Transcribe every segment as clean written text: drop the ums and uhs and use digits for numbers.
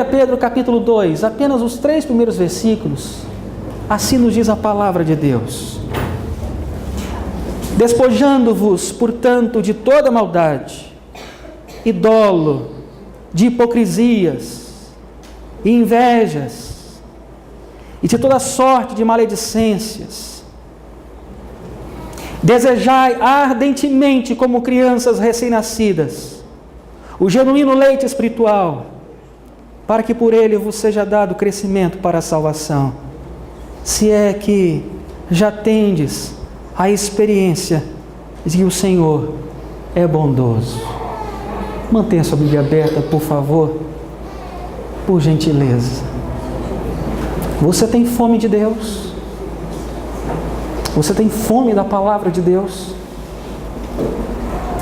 1 Pedro capítulo 2, apenas os 3 primeiros versículos, assim nos diz a palavra de Deus: despojando-vos, portanto, de toda maldade, e dolo, de hipocrisias, e invejas, e de toda sorte de maledicências, desejai ardentemente, como crianças recém-nascidas, o genuíno leite espiritual, para que por ele vos seja dado crescimento para a salvação, se é que já tendes a experiência de que o Senhor é bondoso. Mantenha sua Bíblia aberta, por favor, por gentileza. Você tem fome de Deus? Você tem fome da palavra de Deus?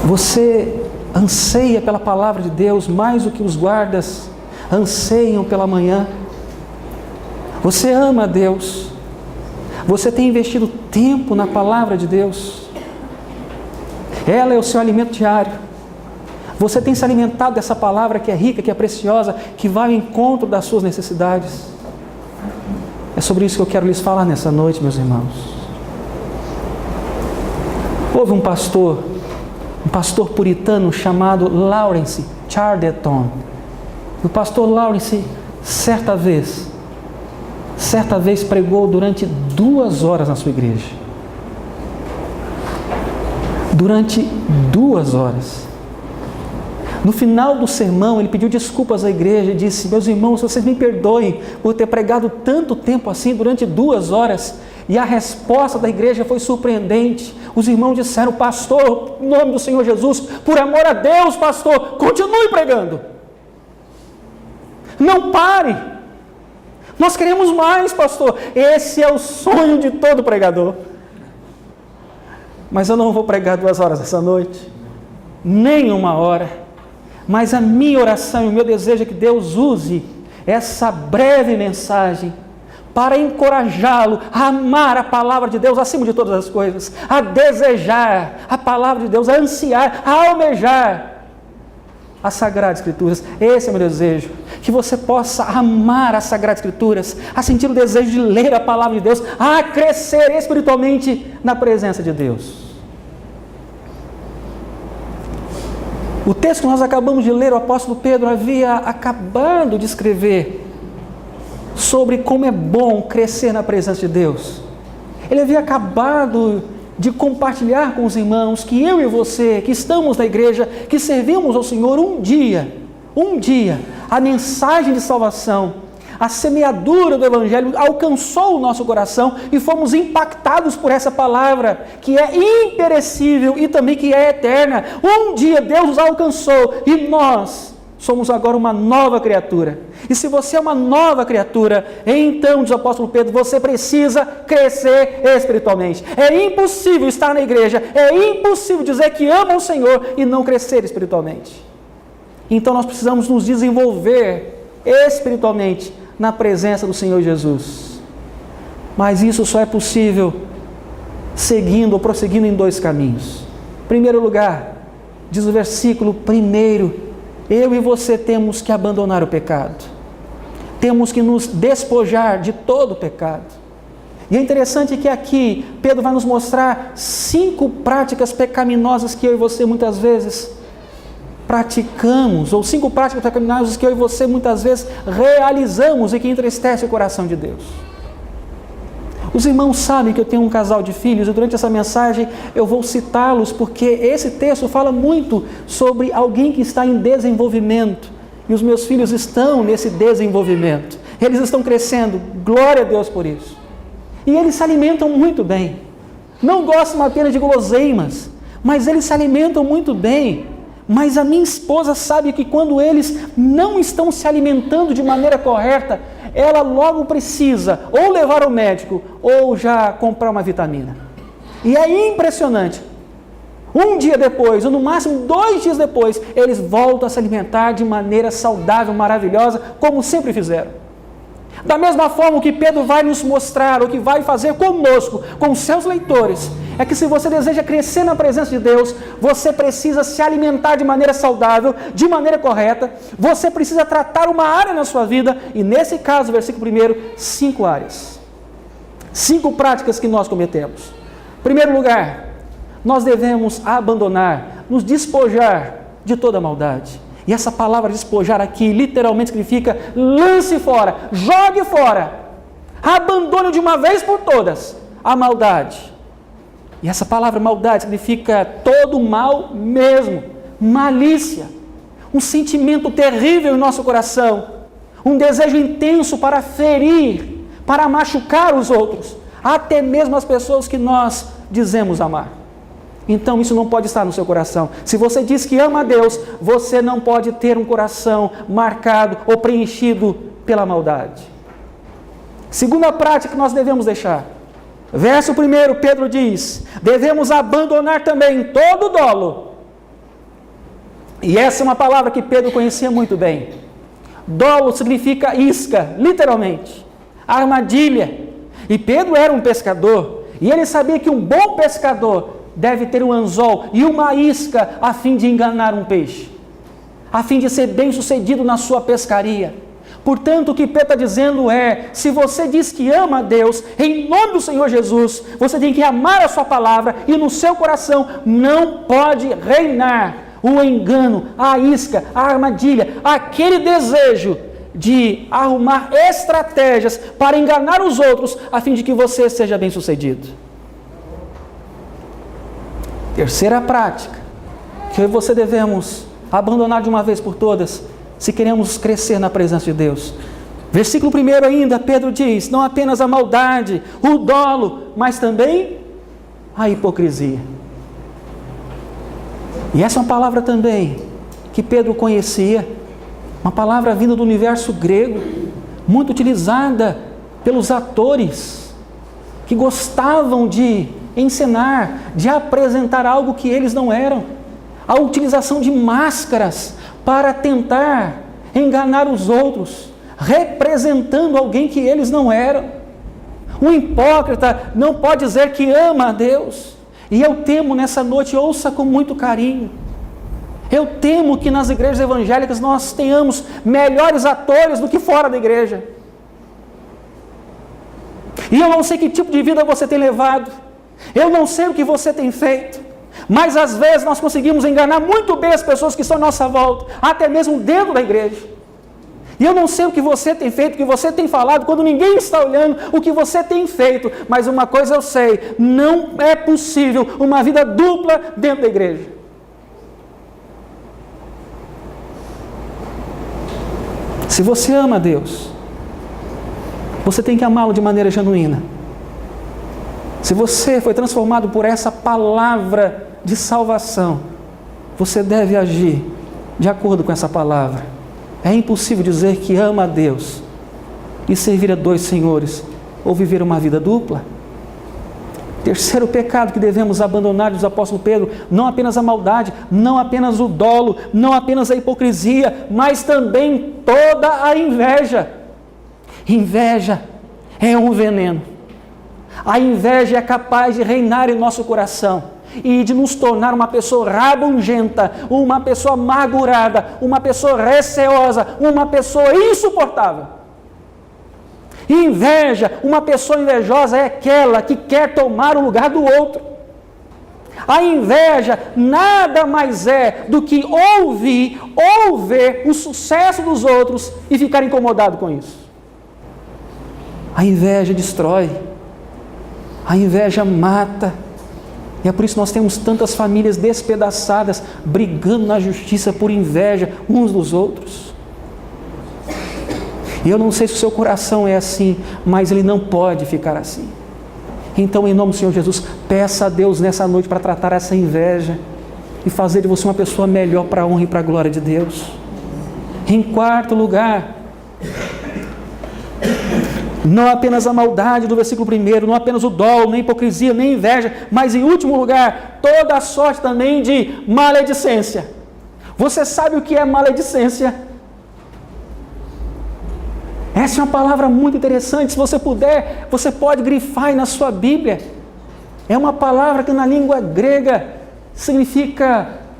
Você anseia pela palavra de Deus mais do que os guardas anseiam pela manhã? Você ama a Deus? Você tem investido tempo na palavra de Deus? Ela é o seu alimento diário. Você tem se alimentado dessa palavra que é rica, que é preciosa, que vai ao encontro das suas necessidades? É sobre isso que eu quero lhes falar nessa noite, meus irmãos. Houve um pastor puritano chamado Lawrence Charderton. O pastor Lawrence, certa vez pregou durante 2 horas na sua igreja. Durante 2 horas. No final do sermão, ele pediu desculpas à igreja e disse: meus irmãos, vocês me perdoem por ter pregado tanto tempo assim, durante 2 horas. E a resposta da igreja foi surpreendente. Os irmãos disseram: pastor, em nome do Senhor Jesus, por amor a Deus, pastor, continue pregando. Não pare. Nós queremos mais, pastor. Esse é o sonho de todo pregador. Mas eu não vou pregar 2 horas essa noite, nem 1 hora. Mas a minha oração e o meu desejo é que Deus use essa breve mensagem para encorajá-lo a amar a palavra de Deus acima de todas as coisas, a desejar a palavra de Deus, a ansiar, a almejar as Sagradas Escrituras. Esse é o meu desejo, que você possa amar as Sagradas Escrituras, a sentir o desejo de ler a palavra de Deus, a crescer espiritualmente na presença de Deus. O texto que nós acabamos de ler, o apóstolo Pedro havia acabado de escrever sobre como é bom crescer na presença de Deus. Ele havia acabado de compartilhar com os irmãos que eu e você, que estamos na igreja, que servimos ao Senhor, um dia, a mensagem de salvação, a semeadura do Evangelho alcançou o nosso coração e fomos impactados por essa palavra que é imperecível e também que é eterna. Um dia Deus nos alcançou e nós somos agora uma nova criatura. E se você é uma nova criatura, então, diz o apóstolo Pedro, você precisa crescer espiritualmente. É impossível estar na igreja, é impossível dizer que ama o Senhor e não crescer espiritualmente. Então nós precisamos nos desenvolver espiritualmente na presença do Senhor Jesus. Mas isso só é possível seguindo ou prosseguindo em 2 caminhos. Em primeiro lugar, diz o versículo 1, eu e você temos que abandonar o pecado. Temos que nos despojar de todo o pecado. E é interessante que aqui Pedro vai nos mostrar 5 práticas pecaminosas que eu e você muitas vezes praticamos, ou 5 práticas pecaminosas que eu e você muitas vezes realizamos e que entristecem o coração de Deus. Os irmãos sabem que eu tenho um casal de filhos e durante essa mensagem eu vou citá-los porque esse texto fala muito sobre alguém que está em desenvolvimento e os meus filhos estão nesse desenvolvimento. Eles estão crescendo, glória a Deus por isso. E eles se alimentam muito bem. Não gostam apenas de guloseimas, mas eles se alimentam muito bem. Mas a minha esposa sabe que quando eles não estão se alimentando de maneira correta, ela logo precisa ou levar ao médico ou já comprar uma vitamina. E é impressionante. Um dia depois, ou no máximo 2 dias depois, eles voltam a se alimentar de maneira saudável, maravilhosa, como sempre fizeram. Da mesma forma, o que Pedro vai nos mostrar, o que vai fazer conosco, com os seus leitores, é que se você deseja crescer na presença de Deus, você precisa se alimentar de maneira saudável, de maneira correta, você precisa tratar uma área na sua vida, e nesse caso, versículo 1, 5 áreas. 5 práticas que nós cometemos. Em primeiro lugar, nós devemos abandonar, nos despojar de toda maldade. E essa palavra despojar aqui, literalmente significa lance fora, jogue fora, abandone de uma vez por todas a maldade. E essa palavra maldade significa todo mal mesmo, malícia, um sentimento terrível em nosso coração, um desejo intenso para ferir, para machucar os outros, até mesmo as pessoas que nós dizemos amar. Então isso não pode estar no seu coração. Se você diz que ama a Deus, você não pode ter um coração marcado ou preenchido pela maldade. Segunda prática que nós devemos deixar. Verso 1, Pedro diz: devemos abandonar também todo dolo. E essa é uma palavra que Pedro conhecia muito bem. Dolo significa isca, literalmente, armadilha. E Pedro era um pescador, e ele sabia que um bom pescador deve ter um anzol e uma isca a fim de enganar um peixe, a fim de ser bem sucedido na sua pescaria. Portanto, o que Pedro está dizendo é: se você diz que ama a Deus, em nome do Senhor Jesus, você tem que amar a sua palavra, e no seu coração não pode reinar o engano, a isca, a armadilha, aquele desejo de arrumar estratégias para enganar os outros, a fim de que você seja bem sucedido. Terceira prática que você devemos abandonar de uma vez por todas, se queremos crescer na presença de Deus. Versículo 1 ainda, Pedro diz: não apenas a maldade, o dolo, mas também a hipocrisia. E essa é uma palavra também que Pedro conhecia, uma palavra vinda do universo grego, muito utilizada pelos atores, que gostavam de encenar, de apresentar algo que eles não eram. A utilização de máscaras para tentar enganar os outros, representando alguém que eles não eram. Um hipócrita não pode dizer que ama a Deus. E eu temo nessa noite, ouça com muito carinho, eu temo que nas igrejas evangélicas nós tenhamos melhores atores do que fora da igreja. E eu não sei que tipo de vida você tem levado, eu não sei o que você tem feito, mas às vezes nós conseguimos enganar muito bem as pessoas que estão à nossa volta, até mesmo dentro da igreja. E eu não sei o que você tem feito, o que você tem falado, quando ninguém está olhando, o que você tem feito, mas uma coisa eu sei: não é possível uma vida dupla dentro da igreja. Se você ama a Deus, você tem que amá-lo de maneira genuína. Se você foi transformado por essa palavra de salvação, você deve agir de acordo com essa palavra. É impossível dizer que ama a Deus e servir a dois senhores, ou viver uma vida dupla. Terceiro pecado que devemos abandonar, diz o apóstolo Pedro: não apenas a maldade, não apenas o dolo, não apenas a hipocrisia, mas também toda a inveja. Inveja é um veneno. A inveja é capaz de reinar em nosso coração e de nos tornar uma pessoa rabugenta, uma pessoa amargurada, uma pessoa receosa, uma pessoa insuportável. Inveja, uma pessoa invejosa é aquela que quer tomar o lugar do outro. A inveja nada mais é do que ouvir ou ver o sucesso dos outros e ficar incomodado com isso. A inveja destrói, a inveja mata, e é por isso que nós temos tantas famílias despedaçadas, brigando na justiça por inveja uns dos outros. E eu não sei se o seu coração é assim, mas ele não pode ficar assim. Então, em nome do Senhor Jesus, peça a Deus nessa noite para tratar essa inveja e fazer de você uma pessoa melhor para a honra e para a glória de Deus. Em quarto lugar, não apenas a maldade do versículo 1, não apenas o dolo, nem hipocrisia, nem inveja, mas em último lugar, toda a sorte também de maledicência. Você sabe o que é maledicência? Essa é uma palavra muito interessante. Se você puder, você pode grifar aí na sua Bíblia. É uma palavra que na língua grega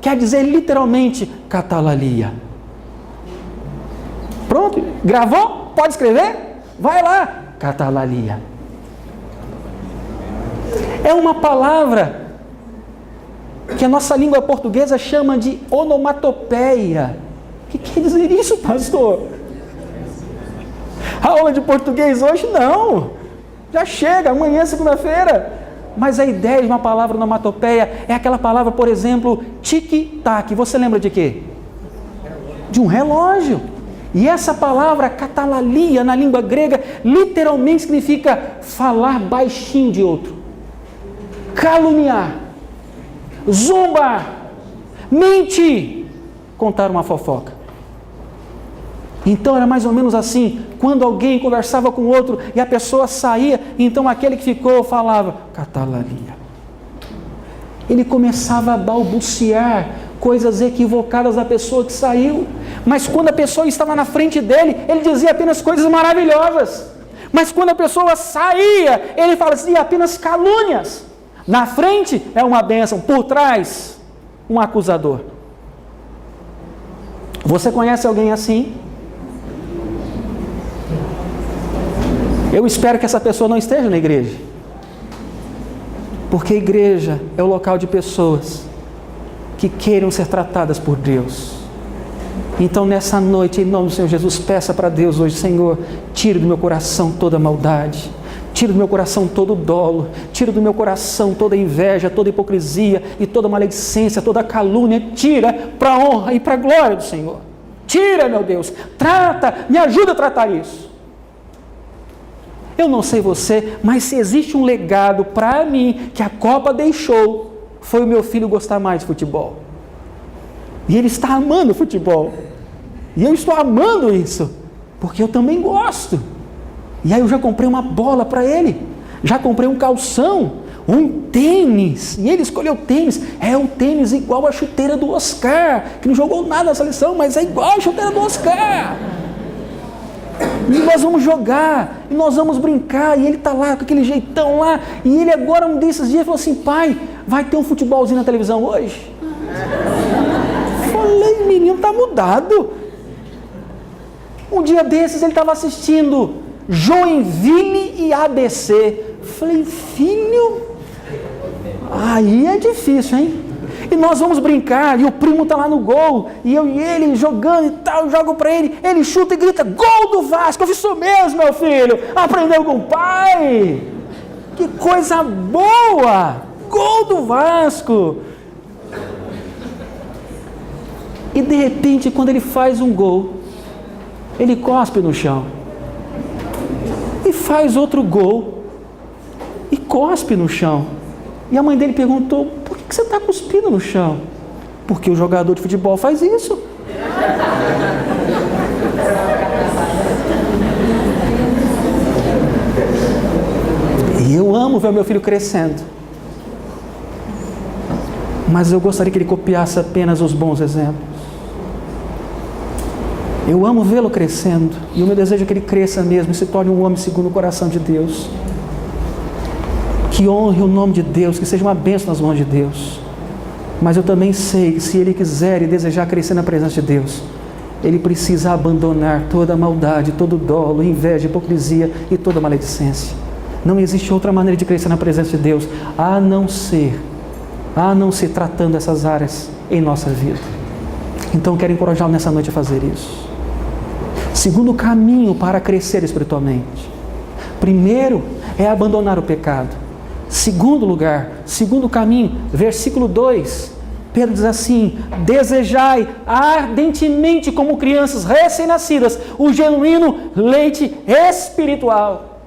quer dizer literalmente catalalia. Pronto, gravou? Pode escrever? Vai lá, catalalia. É uma palavra que a nossa língua portuguesa chama de onomatopeia. O que quer dizer isso, pastor? A aula de português hoje não. Já chega, amanhã, segunda-feira. Mas a ideia de uma palavra onomatopeia é aquela palavra, por exemplo, tic-tac. Você lembra de quê? De um relógio. E essa palavra catalalia na língua grega literalmente significa falar baixinho de outro, caluniar, zombar, mentir, contar uma fofoca. Então era mais ou menos assim, quando alguém conversava com outro e a pessoa saía, então aquele que ficou falava catalalia. Ele começava a balbuciar coisas equivocadas da pessoa que saiu, mas quando a pessoa estava na frente dele, ele dizia apenas coisas maravilhosas. Mas quando a pessoa saía, ele fazia apenas calúnias. Na frente é uma bênção, por trás um acusador. Você conhece alguém assim? Eu espero que essa pessoa não esteja na igreja, porque a igreja é o local de pessoas que queiram ser tratadas por Deus. Então nessa noite, em nome do Senhor Jesus, peça para Deus hoje: Senhor, tire do meu coração toda maldade, tire do meu coração todo dolo, tire do meu coração toda inveja, toda hipocrisia e toda maledicência, toda calúnia. Tira para a honra e para a glória do Senhor. Tira, meu Deus, trata, me ajuda a tratar isso. Eu não sei você, mas se existe um legado para mim que a Copa deixou, foi o meu filho gostar mais de futebol. E ele está amando futebol. E eu estou amando isso, porque eu também gosto. E aí eu já comprei uma bola para ele, já comprei um calção, um tênis, e ele escolheu tênis. É um tênis igual a chuteira do Oscar, que não jogou nada na seleção, mas é igual a chuteira do Oscar. E nós vamos jogar, e nós vamos brincar, e ele está lá com aquele jeitão lá, e ele agora um desses dias falou assim: pai, vai ter um futebolzinho na televisão hoje? Falei, menino, está mudado. Um dia desses ele estava assistindo Joinville e ABC. Falei, filho, aí é difícil, hein? E nós vamos brincar, e o primo está lá no gol, e eu e ele jogando e tal, eu jogo para ele, ele chuta e grita: gol do Vasco! Eu fiz isso mesmo, meu filho, aprendeu com o pai, que coisa boa, gol do Vasco. E de repente, quando ele faz um gol, ele cospe no chão, e faz outro gol, e cospe no chão. E a mãe dele perguntou: por que você está cuspindo no chão? Porque o jogador de futebol faz isso. E eu amo ver meu filho crescendo, mas eu gostaria que ele copiasse apenas os bons exemplos. Eu amo vê-lo crescendo, e o meu desejo é que ele cresça mesmo e se torne um homem segundo o coração de Deus, que honre o nome de Deus, que seja uma bênção nas mãos de Deus. Mas eu também sei que se ele quiser e desejar crescer na presença de Deus, ele precisa abandonar toda a maldade, todo o dolo, inveja, hipocrisia e toda a maledicência. Não existe outra maneira de crescer na presença de Deus a não ser tratando essas áreas em nossa vida. Então quero encorajá-lo nessa noite a fazer isso. Segundo caminho para crescer espiritualmente: primeiro é abandonar o pecado. Segundo caminho, versículo 2, Pedro diz assim: desejai ardentemente como crianças recém-nascidas o genuíno leite espiritual.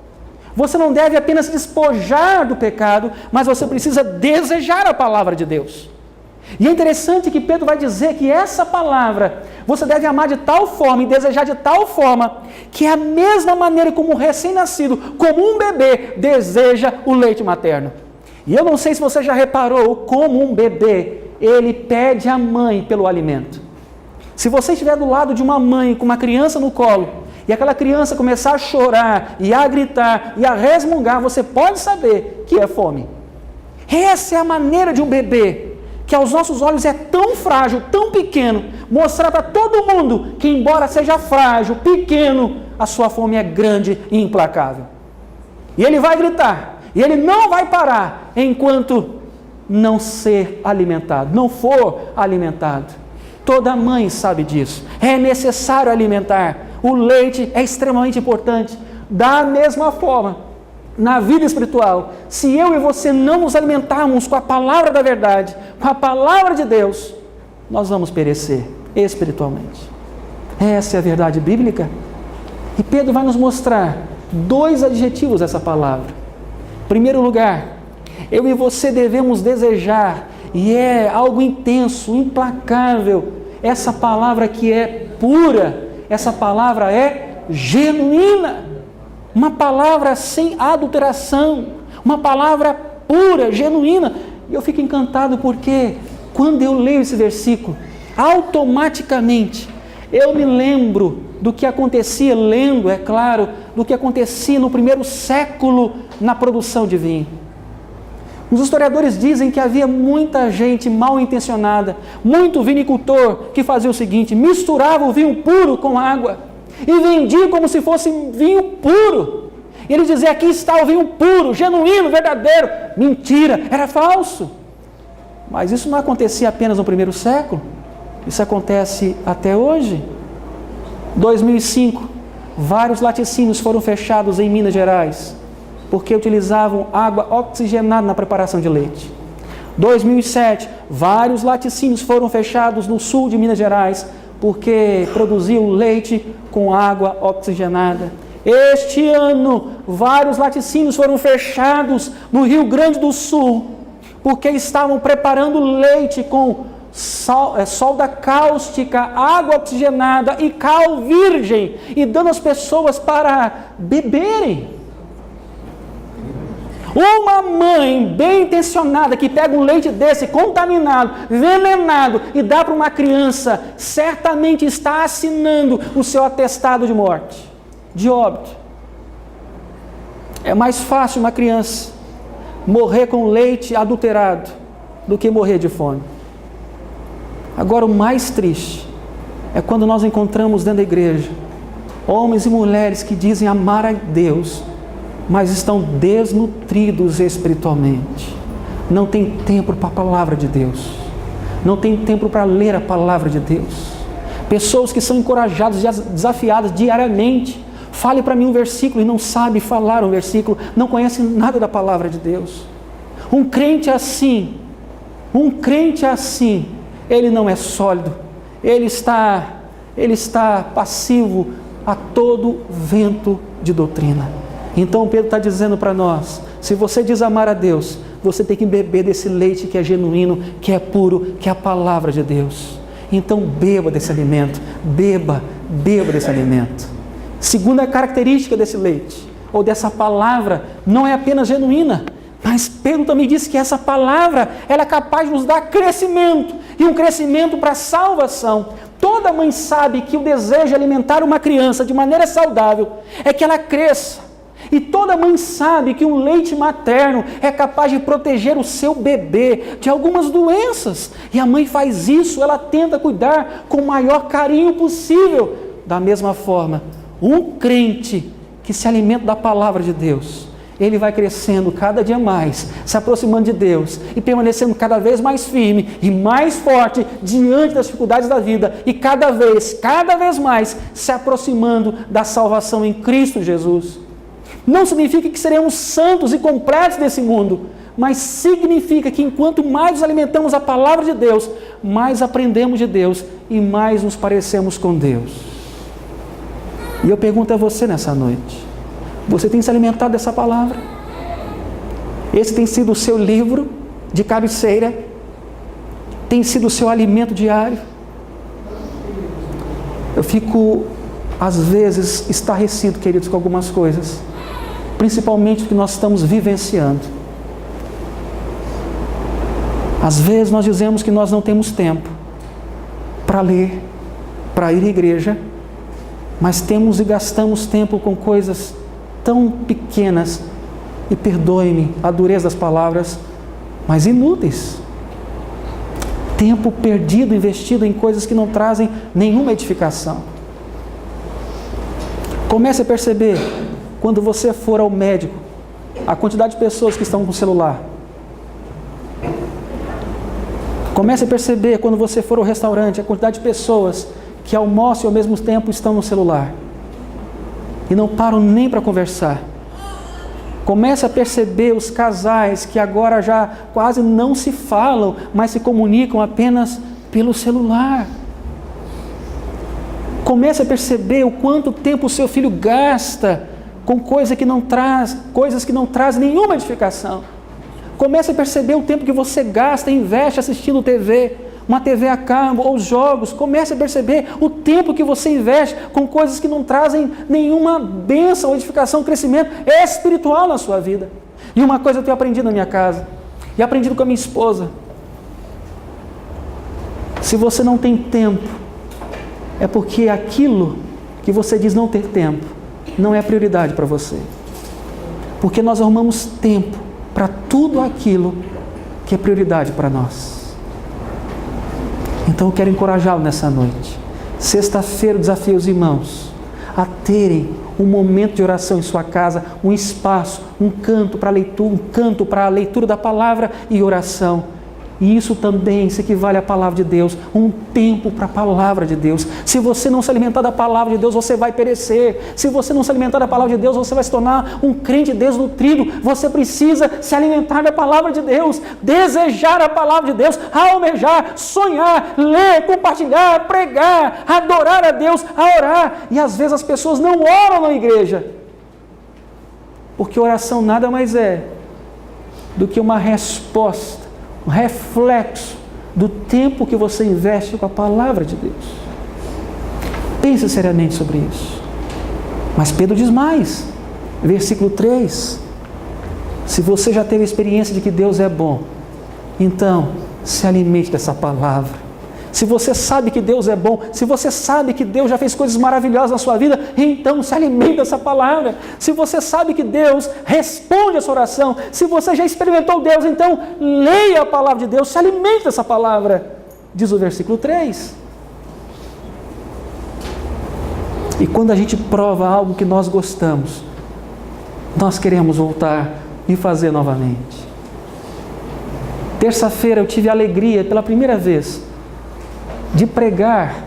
Você não deve apenas despojar do pecado, mas você precisa desejar a palavra de Deus. E é interessante que Pedro vai dizer que essa palavra você deve amar de tal forma e desejar de tal forma, que é a mesma maneira como um recém-nascido, como um bebê, deseja o leite materno. E eu não sei se você já reparou como um bebê, ele pede à mãe pelo alimento. Se você estiver do lado de uma mãe com uma criança no colo, e aquela criança começar a chorar, e a gritar, e a resmungar, você pode saber que é fome. Essa é a maneira de um bebê, que aos nossos olhos é tão frágil, tão pequeno, mostrar para todo mundo que, embora seja frágil, pequeno, a sua fome é grande e implacável. E ele vai gritar, e ele não vai parar enquanto não ser alimentado, não for alimentado. Toda mãe sabe disso. É necessário alimentar. O leite é extremamente importante. Da mesma forma, na vida espiritual, se eu e você não nos alimentarmos com a palavra da verdade, com a palavra de Deus, nós vamos perecer espiritualmente. Essa é a verdade bíblica. E Pedro vai nos mostrar 2 adjetivos dessa palavra. Em primeiro lugar, eu e você devemos desejar, e é algo intenso, implacável, essa palavra que é pura, essa palavra é genuína, uma palavra sem adulteração, uma palavra pura, genuína. E eu fico encantado porque quando eu leio esse versículo, automaticamente eu me lembro do que acontecia, lendo, é claro, do que acontecia no primeiro século na produção de vinho. Os historiadores dizem que havia muita gente mal intencionada, muito vinicultor que fazia o seguinte: misturava o vinho puro com água e vendia como se fosse vinho puro. E ele dizia: aqui está o vinho puro, genuíno, verdadeiro. Mentira, era falso. Mas isso não acontecia apenas no primeiro século, isso acontece até hoje. 2005, vários laticínios foram fechados em Minas Gerais, porque utilizavam água oxigenada na preparação de leite. 2007, vários laticínios foram fechados no sul de Minas Gerais, porque produziam leite com água oxigenada. Este ano, vários laticínios foram fechados no Rio Grande do Sul, porque estavam preparando leite com solda cáustica, água oxigenada e cal virgem, e dando às pessoas para beberem. Uma mãe bem intencionada que pega um leite desse contaminado, envenenado e dá para uma criança, certamente está assinando o seu atestado de morte, de óbito. É mais fácil uma criança morrer com leite adulterado do que morrer de fome. Agora, o mais triste é quando nós encontramos dentro da igreja homens e mulheres que dizem amar a Deus, mas estão desnutridos espiritualmente. Não tem tempo para a palavra de Deus. Não tem tempo para ler a palavra de Deus. Pessoas que são encorajadas, desafiadas diariamente. Fale para mim um versículo e não sabe falar um versículo, não conhece nada da palavra de Deus. Um crente assim, ele não é sólido, ele está passivo a todo vento de doutrina. Então Pedro está dizendo para nós: se você diz amar a Deus, você tem que beber desse leite que é genuíno, que é puro, que é a palavra de Deus. Então beba desse alimento, beba desse alimento. Segunda característica desse leite, ou dessa palavra, não é apenas genuína, mas Pedro também disse que essa palavra, ela é capaz de nos dar crescimento, e um crescimento para a salvação. Toda mãe sabe que o desejo de alimentar uma criança de maneira saudável é que ela cresça. E toda mãe sabe que um leite materno é capaz de proteger o seu bebê de algumas doenças. E a mãe faz isso, ela tenta cuidar com o maior carinho possível. Da mesma forma, um crente que se alimenta da palavra de Deus, ele vai crescendo cada dia mais, se aproximando de Deus e permanecendo cada vez mais firme e mais forte diante das dificuldades da vida e cada vez mais se aproximando da salvação em Cristo Jesus. Não significa que seremos santos e completos desse mundo, mas significa que enquanto mais nos alimentamos da palavra de Deus, mais aprendemos de Deus e mais nos parecemos com Deus. E eu pergunto a você nessa noite: você tem se alimentado dessa palavra? Esse tem sido o seu livro de cabeceira? Tem sido o seu alimento diário? Eu fico, às vezes, estarrecido, queridos, com algumas coisas, principalmente o que nós estamos vivenciando. Às vezes nós dizemos que nós não temos tempo para ler, para ir à igreja, mas temos e gastamos tempo com coisas tão pequenas, e perdoe-me a dureza das palavras, mas inúteis. Tempo perdido, investido em coisas que não trazem nenhuma edificação. Comece a perceber, quando você for ao médico, a quantidade de pessoas que estão com o celular. Comece a perceber, quando você for ao restaurante, a quantidade de pessoas que almoçam e ao mesmo tempo estão no celular. E não param nem para conversar. Comece a perceber os casais que agora já quase não se falam, mas se comunicam apenas pelo celular. Comece a perceber o quanto tempo o seu filho gasta com coisas que não trazem nenhuma edificação. Comece a perceber o tempo que você gasta e investe assistindo TV, uma TV a cabo ou jogos. Comece a perceber o tempo que você investe com coisas que não trazem nenhuma bênção, edificação, crescimento espiritual na sua vida. E uma coisa eu tenho aprendido na minha casa, e aprendido com a minha esposa: se você não tem tempo, é porque aquilo que você diz não ter tempo não é prioridade para você. Porque nós arrumamos tempo para tudo aquilo que é prioridade para nós. Então eu quero encorajá-lo nessa noite. Sexta-feira eu desafio os irmãos a terem um momento de oração em sua casa, um espaço, um canto para a leitura da palavra e oração. E isso também se equivale à palavra de Deus, um tempo para a palavra de Deus. Se você não se alimentar da palavra de Deus, você vai perecer. Se você não se alimentar da palavra de Deus, você vai se tornar um crente desnutrido. Você precisa se alimentar da palavra de Deus, desejar a palavra de Deus, almejar, sonhar, ler, compartilhar, pregar, adorar a Deus, a orar. E às vezes as pessoas não oram na igreja, porque oração nada mais é do que uma resposta, um reflexo do tempo que você investe com a palavra de Deus. Pense seriamente sobre isso. Mas Pedro diz mais, versículo 3: se você já teve a experiência de que Deus é bom, então se alimente dessa palavra. Se você sabe que Deus é bom, se você sabe que Deus já fez coisas maravilhosas na sua vida, então se alimente dessa palavra. Se você sabe que Deus responde a sua oração, se você já experimentou Deus, então leia a palavra de Deus, se alimente dessa palavra, diz o versículo 3. E quando a gente prova algo que nós gostamos, nós queremos voltar e fazer novamente. Terça-feira eu tive a alegria, pela primeira vez, de pregar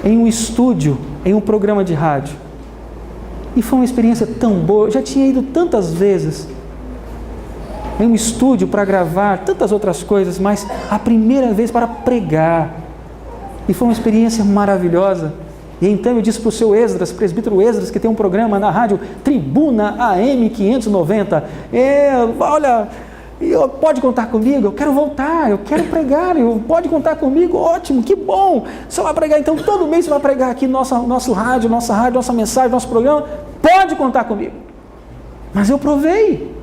em um estúdio, em um programa de rádio. E foi uma experiência tão boa. Eu já tinha ido tantas vezes em um estúdio para gravar tantas outras coisas, mas a primeira vez para pregar. E foi uma experiência maravilhosa. E então eu disse para o seu Esdras, presbítero Esdras, que tem um programa na rádio Tribuna AM 590, olha, pode contar comigo, eu quero voltar, eu quero pregar, pode contar comigo, ótimo, que bom, você vai pregar, então todo mês você vai pregar aqui nossa rádio, nossa mensagem, nosso programa, pode contar comigo. Mas eu provei.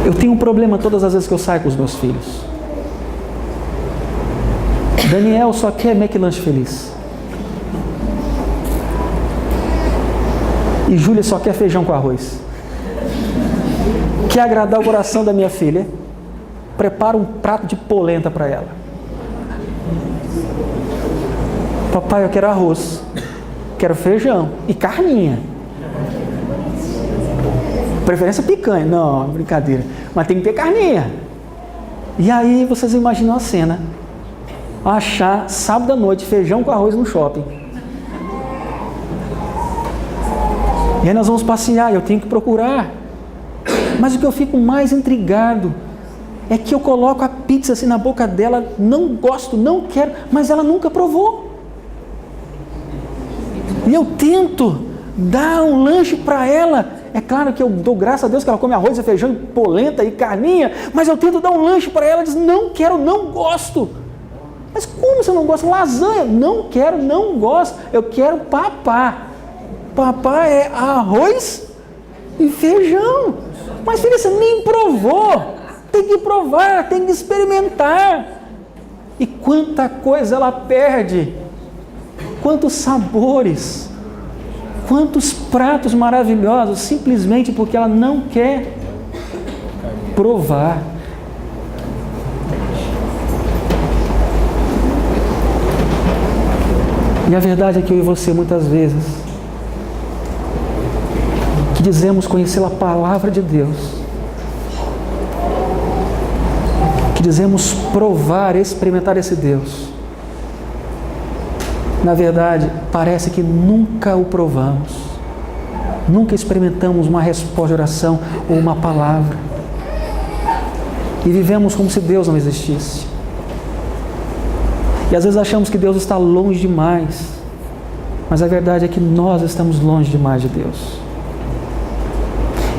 Eu tenho um problema todas as vezes que eu saio com os meus filhos. Daniel só quer McLanche feliz. E Júlia só quer feijão com arroz. Quer agradar o coração da minha filha, prepara um prato de polenta para ela. Papai, eu quero arroz, quero feijão e carninha. Preferência picanha. Não, brincadeira. Mas tem que ter carninha. E aí vocês imaginam a cena. Achar sábado à noite feijão com arroz no shopping. E aí nós vamos passear, eu tenho que procurar. Mas o que eu fico mais intrigado é que eu coloco a pizza assim na boca dela, não gosto, não quero, mas ela nunca provou. E eu tento dar um lanche para ela. É claro que eu dou graças a Deus que ela come arroz e feijão e polenta e carninha, mas eu tento dar um lanche para ela, ela diz, não quero, não gosto. Mas como você não gosta? Lasanha? Não quero, não gosto. Eu quero papá. Papá é arroz e feijão. Mas filha, você nem provou. Tem que provar, tem que experimentar. E quanta coisa ela perde. Quantos sabores. quantos pratos maravilhosos, simplesmente porque ela não quer provar. E a verdade é que eu e você, muitas vezes, que dizemos conhecer a palavra de Deus, que dizemos provar, experimentar esse Deus, na verdade, parece que nunca o provamos, nunca experimentamos uma resposta de oração ou uma palavra, e vivemos como se Deus não existisse. E às vezes achamos que Deus está longe demais, mas a verdade é que nós estamos longe demais de Deus.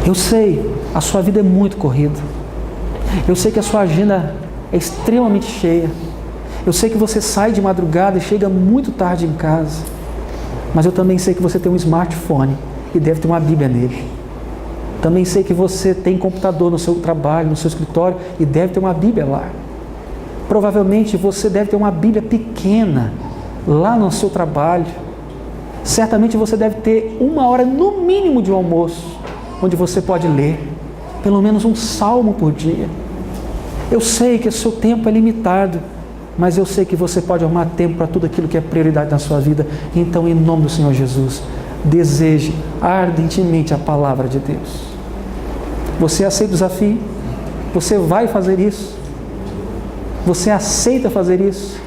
Eu sei, a sua vida é muito corrida. Eu sei que a sua agenda é extremamente cheia. Eu sei que você sai de madrugada e chega muito tarde em casa. Mas eu também sei que você tem um smartphone e deve ter uma Bíblia nele. Também sei que você tem computador no seu trabalho, no seu escritório e deve ter uma Bíblia lá. Provavelmente você deve ter uma Bíblia pequena lá no seu trabalho. Certamente você deve ter 1 hora no mínimo de um almoço, onde você pode ler pelo menos um salmo por dia. Eu sei que o seu tempo é limitado, mas eu sei que você pode arrumar tempo para tudo aquilo que é prioridade na sua vida. Então, em nome do Senhor Jesus, deseje ardentemente a palavra de Deus. Você aceita o desafio? Você vai fazer isso? Você aceita fazer isso?